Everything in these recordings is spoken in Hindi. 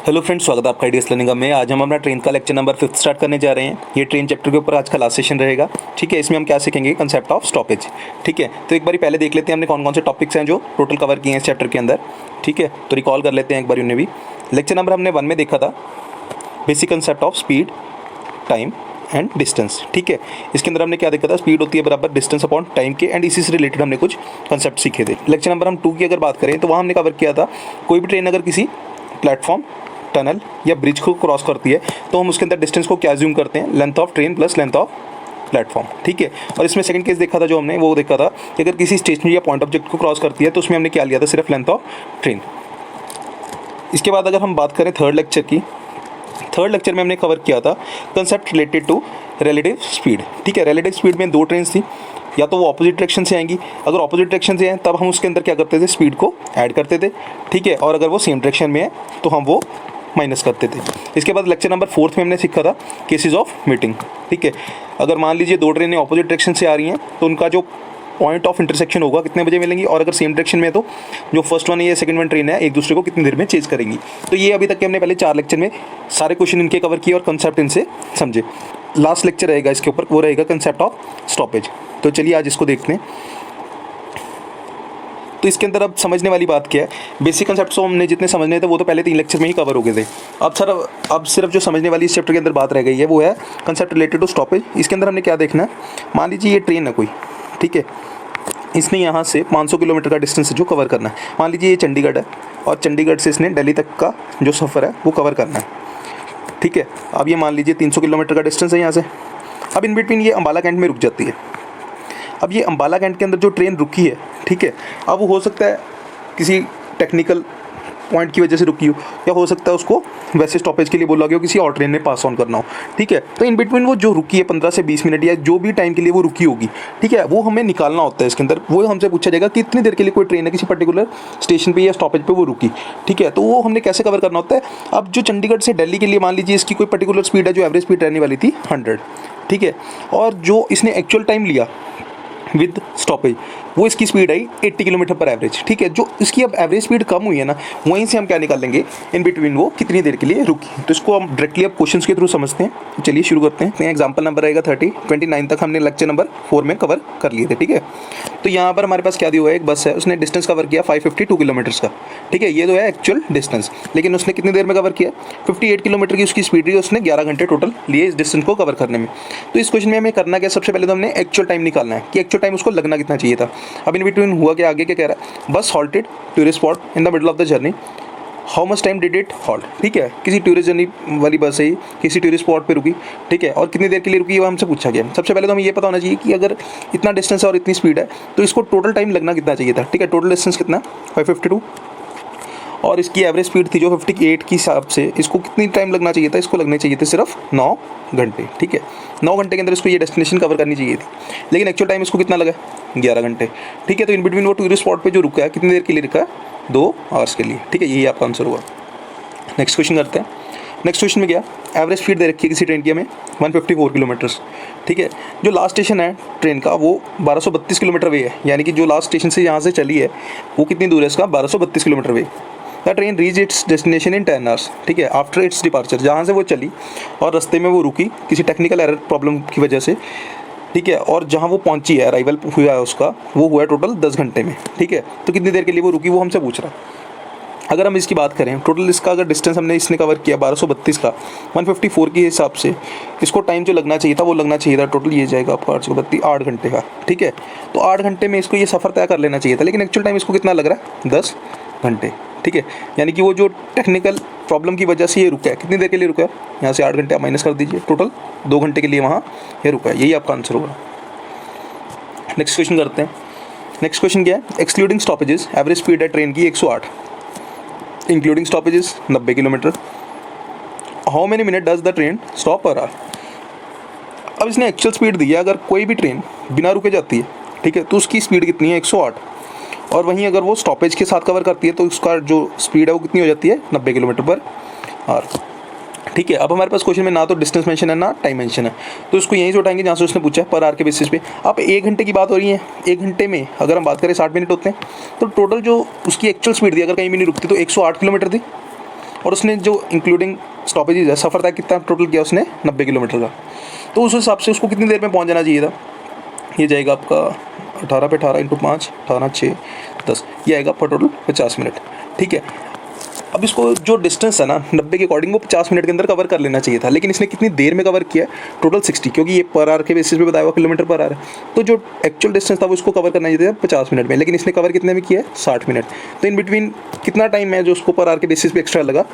हेलो फ्रेंड्स, स्वागत है आपका आइडियाज लर्निंग हब में। आज हम अपना ट्रेन का लेक्चर नंबर 5 स्टार्ट करने जा रहे हैं। ये ट्रेन चैप्टर के ऊपर आज का लास्ट सेशन रहेगा। ठीक है, इसमें हम क्या सीखेंगे, कंसेप्ट ऑफ स्टॉपेज। ठीक है, तो एक बार पहले देख लेते हैं हमने कौन कौन से टॉपिक्स हैं जो टोटल कवर किए हैं इस चैप्टर के अंदर। ठीक है, तो रिकॉल कर लेते हैं एक बार उन्हें भी। लेक्चर नंबर हमने 1 में देखा था basic concept of speed, time and distance. ठीक है, इसके अंदर हमने क्या देखा था, स्पीड होती है बराबर डिस्टेंस अपॉन टाइम के, एंड इसी से रिलेटेड हमने कुछ कंसेप्ट सीखे थे। लेक्चर नंबर हम 2 की अगर बात करें तो वहाँ हमने कवर किया था कोई भी ट्रेन अगर किसी प्लेटफॉर्म, टनल या ब्रिज को क्रॉस करती है तो हम उसके अंदर डिस्टेंस को क्या ज्यूम करते हैं, length of train plus length of platform. ठीक है, और इसमें सेकंड केस देखा था जो हमने, वो देखा था कि अगर किसी स्टेशनरी या पॉइंट ऑब्जेक्ट को क्रॉस करती है तो उसमें हमने क्या लिया था, सिर्फ लेंथ ऑफ ट्रेन। इसके बाद अगर हम बात करें थर्ड लेक्चर की, थर्ड लेक्चर में हमने कवर किया था concept related to relative speed. ठीक है, रिलेटिव स्पीड में 2 ट्रेन थी, या तो वो ऑपोजिट डायरेक्शन से आएंगी, अगर ऑपोजिट डायरेक्शन से हैं तब हम उसके अंदर क्या करते थे, स्पीड को ऐड करते थे। ठीक है, और अगर वो सेम डायरेक्शन में है तो हम वो माइनस करते थे। इसके बाद लेक्चर नंबर 4 में हमने सीखा था केसेस ऑफ मीटिंग। ठीक है, अगर मान लीजिए 2 ट्रेनें ऑपोजिट डायरेक्शन से आ रही हैं तो उनका जो पॉइंट ऑफ इंटरसेक्शन होगा कितने बजे मिलेंगी, और अगर सेम डायरेक्शन में है तो जो फर्स्ट वन या सेकंड वन ट्रेन है एक दूसरे को कितनी देर में चेज करेंगी। तो ये अभी तक के हमने पहले 4 लेक्चर में सारे क्वेश्चन इनके कवर किए और कंसेप्ट इनसे समझे। लास्ट लेक्चर रहेगा इसके ऊपर, वो रहेगा कंसेप्ट ऑफ स्टॉपेज। तो चलिए आज इसको देखते हैं। तो इसके अंदर अब समझने वाली बात क्या है, बेसिक कंसेप्ट तो हमने जितने समझने थे वो तो पहले 3 लेक्चर में ही कवर हो गए थे। अब सिर्फ जो समझने वाली इस चैप्टर के अंदर बात रह गई है वो है कंसेप्ट रिलेटेड टू स्टॉपेज। इसके अंदर हमने क्या देखना है, मान लीजिए ये ट्रेन है कोई, ठीक है, इसने यहाँ से 500 किलोमीटर का डिस्टेंस जो कवर करना है। मान लीजिए ये चंडीगढ़ है और चंडीगढ़ से इसने दिल्ली तक का जो सफ़र है वो कवर करना है। ठीक है, अब ये मान लीजिए 300 किलोमीटर का डिस्टेंस है यहाँ से। अब इन बिटवीन ये अम्बाला कैंट में रुक जाती है। अब ये अम्बाला कैंट के अंदर जो ट्रेन रुकी है, ठीक है, अब वो हो सकता है किसी टेक्निकल पॉइंट की वजह से रुकी हो, या हो सकता है उसको वैसे स्टॉपेज के लिए बोला गया हो, किसी और ट्रेन में पास ऑन करना हो। ठीक है, तो इन बिटवीन वो जो रुकी है 15 से 20 मिनट या जो भी टाइम के लिए वो रुकी होगी, ठीक है, वो हमें निकालना होता है। इसके अंदर वो हमसे पूछा जाएगा कि इतनी देर के लिए कोई ट्रेन है किसी पर्टिकुलर स्टेशन पे या स्टॉपेज पे वो रुकी। ठीक है, तो वो हमने कैसे कवर करना होता है। अब जो चंडीगढ़ से दिल्ली के लिए मान लीजिए इसकी कोई पर्टिकुलर स्पीड है जो एवरेज स्पीड रहने वाली थी 100। ठीक है, और जो इसने एक्चुअल टाइम लिया विद स्टॉपेज वो इसकी स्पीड आई 80 किलोमीटर पर एवरेज। ठीक है, जो इसकी अब एवरेज स्पीड कम हुई है ना, वहीं से हम क्या निकाल लेंगे, इन बिटवीन वो कितनी देर के लिए रुकी। तो इसको हम डायरेक्टली अब क्वेश्चंस के थ्रू समझते हैं। तो चलिए शुरू करते हैं। एग्जाम्पल नंबर रहेगा 29 तक हमने लेक्चर नंबर 4 में कवर कर लिए थे। ठीक है, तो यहाँ पर हमारे पास क्या दिया हुआ है, एक बस है, उसने डिस्टेंस कवर किया 552 किलोमीटर्स का। ठीक है, ये तो है एक्चुअल डिस्टेंस, लेकिन उसने कितनी देर में कवर किया, 58 किलोमीटर की उसकी स्पीड रही, उसने 11 घंटे टोटल लिए इस डिस्टेंस को कवर करने में। तो इस क्वेश्चन में हमें करना क्या, सबसे पहले तो हमने एक्चुअल टाइम निकालना है कि एक्चुअल टाइम उसको लगना कितना चाहिए था। अब इन बिटवीन हुआ क्या, आगे क्या कह रहा है, बस halted tourist spot in the middle of the journey, how much time did it halt. ठीक है, किसी टूरिस्ट जर्नी वाली बस है, किसी टूरिस्ट स्पॉट पे रुकी। ठीक है, और कितनी देर के लिए रुकी वो हमसे पूछा गया। सबसे पहले तो हमें ये पता होना चाहिए कि अगर इतना डिस्टेंस है और इतनी स्पीड है तो इसको टोटल टाइम लगना कितना चाहिए था। ठीक है, टोटल डिस्टेंस कितना, 552, और इसकी एवरेज स्पीड थी जो 58 की हिसाब से, इसको कितनी टाइम लगना चाहिए था, इसको लगने चाहिए थे सिर्फ 9 घंटे। ठीक है, 9 घंटे के अंदर इसको ये डेस्टिनेशन कवर करनी चाहिए थी, लेकिन एक्चुअल टाइम इसको कितना लगा, 11 घंटे। ठीक है, तो इन बिटवीन वो टूरिस्ट स्पॉट पे जो रुका है कितनी देर के लिए रुका है, 2 आवर्स के लिए। ठीक है, यही आपका आंसर हुआ। नेक्स्ट क्वेश्चन करते हैं। नेक्स्ट क्वेश्चन में क्या, एवरेज स्पीड दे रखी है किसी ट्रेन की हमें 154 किलोमीटर्स। ठीक है, जो लास्ट स्टेशन है ट्रेन का वो 1232 किलोमीटर वे है, यानी कि जो लास्ट स्टेशन से यहाँ से चली है वो कितनी दूर है इसका, 1232 kilometre way. The train reach its destination in 10 hours. ठीक है, आफ्टर इट्स डिपार्चर, जहाँ से वो चली और रास्ते में वो रुकी किसी टेक्निकल एरर प्रॉब्लम की वजह से। ठीक है, और जहाँ वो पहुँची है, अराइवल हुआ है उसका, वो हुआ है टोटल 10 घंटे में। ठीक है, तो कितनी देर के लिए वो रुकी वो हमसे पूछ रहा है। अगर हम इसकी बात करें, टोटल इसका अगर डिस्टेंस हमने इसने कवर किया 1232 का, 154 के हिसाब से इसको टाइम जो लगना चाहिए था वो लगना चाहिए था टोटल, ये जाएगा आपका 8 घंटे का। ठीक है, तो 8 घंटे में इसको ये सफ़र तय कर लेना चाहिए था, लेकिन एक्चुअल टाइम इसको कितना लग रहा है, 10 घंटे। ठीक है, यानी कि वो जो टेक्निकल प्रॉब्लम की वजह से ये रुका है, कितनी देर के लिए रुका है, यहाँ से 8 घंटे आप माइनस कर दीजिए, टोटल 2 घंटे के लिए वहाँ ये रुका है। यही आपका आंसर होगा। नेक्स्ट क्वेश्चन करते हैं। नेक्स्ट क्वेश्चन क्या है, एक्सक्लूडिंग स्टॉपेजेस एवरेज स्पीड है ट्रेन की 108, including stoppages 90 kilometre, how many minute does the train stop per hour. अब इसने एक्चुअल स्पीड दी है, अगर कोई भी ट्रेन बिना रुके जाती है, ठीक है, तो उसकी स्पीड कितनी है, 108, और वहीं अगर वो स्टॉपेज के साथ कवर करती है तो उसका जो स्पीड है वो कितनी हो जाती है, 90 किलोमीटर पर आवर। ठीक है, अब हमारे पास क्वेश्चन में ना तो डिस्टेंस मेंशन है ना टाइम मेंशन है, तो इसको यहीं से उठाएंगे जहाँ से उसने पूछा है, पर आवर के बेसिस पे। अब 1 घंटे की बात हो रही है, 1 घंटे में अगर हम बात करें 60 मिनट होते हैं, तो टोटल जो उसकी एक्चुअल स्पीड थी, अगर कहीं भी नहीं रुकती तो 108 किलोमीटर थी। और उसने जो इंक्लूडिंग स्टॉपेजेज है सफ़र तय कितना टोटल किया उसने 90 किलोमीटर का। तो उस हिसाब से उसको कितनी देर में पहुंच जाना चाहिए था, ये जाएगा आपका 18 पे 18 इंटू 5 18 6 10, ये आएगा आपका टोटल 50 मिनट। ठीक है, अब इसको जो डिस्टेंस है ना 90 के अकॉर्डिंग वो 50 मिनट के अंदर कवर कर लेना चाहिए था, लेकिन इसने कितनी देर में कवर किया है, टोटल 60, क्योंकि ये पर आवर के बेसिस पे बताया हुआ किलोमीटर पर आवर है। तो जो एक्चुअल डिस्टेंस था वो इसको कवर करना चाहिए था 50 मिनट में, लेकिन इसने कवर कितने में किया है 60 मिनट। तो इन बिटवीन कितना टाइम है जो उसको पर आवर के बेसिस पे एक्स्ट्रा लगा,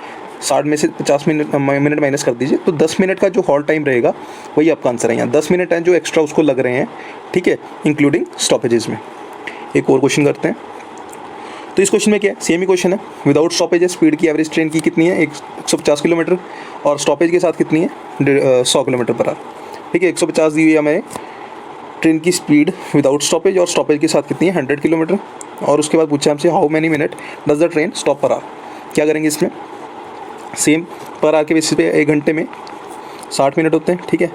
60 में से 50 मिनट माइनस कर दीजिए, तो 10 मिनट का जो हॉल्ट टाइम रहेगा वही आपका आंसर है। यहाँ 10 मिनट है जो एक्स्ट्रा उसको लग रहे हैं, ठीक है, इंक्लूडिंग स्टॉपेजेस में। एक और क्वेश्चन करते हैं। तो इस क्वेश्चन में क्या है, सेम ही क्वेश्चन है, विदाउट स्टॉपेज है, स्पीड की एवरेज ट्रेन की कितनी है 150 किलोमीटर, और स्टॉपेज के साथ कितनी है 100 किलोमीटर पर आवर। ठीक है, 150 दी हुई है हमें ट्रेन की स्पीड विदाउट स्टॉपेज, और स्टॉपेज के साथ कितनी है 100 किलोमीटर। और उसके बाद पूछा हमसे how many minute does the train stop per hour. क्या करेंगे इसमें, सेम पर आवर के बेसिस पे 1 घंटे में 60 मिनट होते हैं। ठीक है,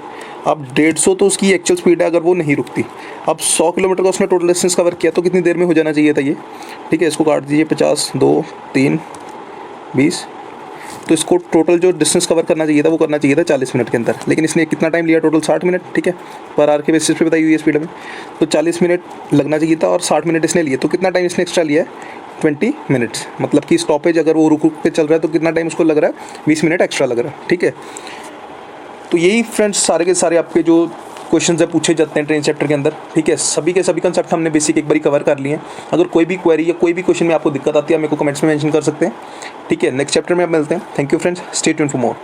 अब 150 तो उसकी एक्चुअल स्पीड है अगर वो नहीं रुकती। अब 100 किलोमीटर का उसने टोटल डिस्टेंस कवर किया, तो कितनी देर में हो जाना चाहिए था ये। ठीक है, इसको काट दीजिए, 50 2 3 20, तो इसको टोटल जो डिस्टेंस कवर करना चाहिए था वो करना चाहिए था 40 मिनट के अंदर, लेकिन इसने कितना टाइम लिया टोटल 60 मिनट। ठीक है, पर आवर के बेसिस पे बताई हुई है स्पीड में, तो 40 मिनट लगना चाहिए था और 60 मिनट इसने लिए, तो कितना टाइम इसने एक्स्ट्रा लिया है 20 मिनट्स। मतलब कि स्टॉपेज अगर वो रुक के चल रहा है तो कितना टाइम उसको लग रहा है 20 मिनट एक्स्ट्रा लग रहा है। ठीक है, तो यही फ्रेंड्स सारे के सारे आपके जो क्वेश्चंस है पूछे जाते हैं ट्रेन चैप्टर के अंदर। ठीक है, सभी के सभी कंसेप्ट हमने बेसिक एक बार कवर कर लिए हैं। अगर कोई भी क्वेरी या कोई भी क्वेश्चन में आपको दिक्कत आती है, मेरे को कमेंट्स में मेंशन कर सकते हैं। ठीक है, नेक्स्ट चैप्टर में आप मिलते हैं। Thank you friends, stay tuned for more.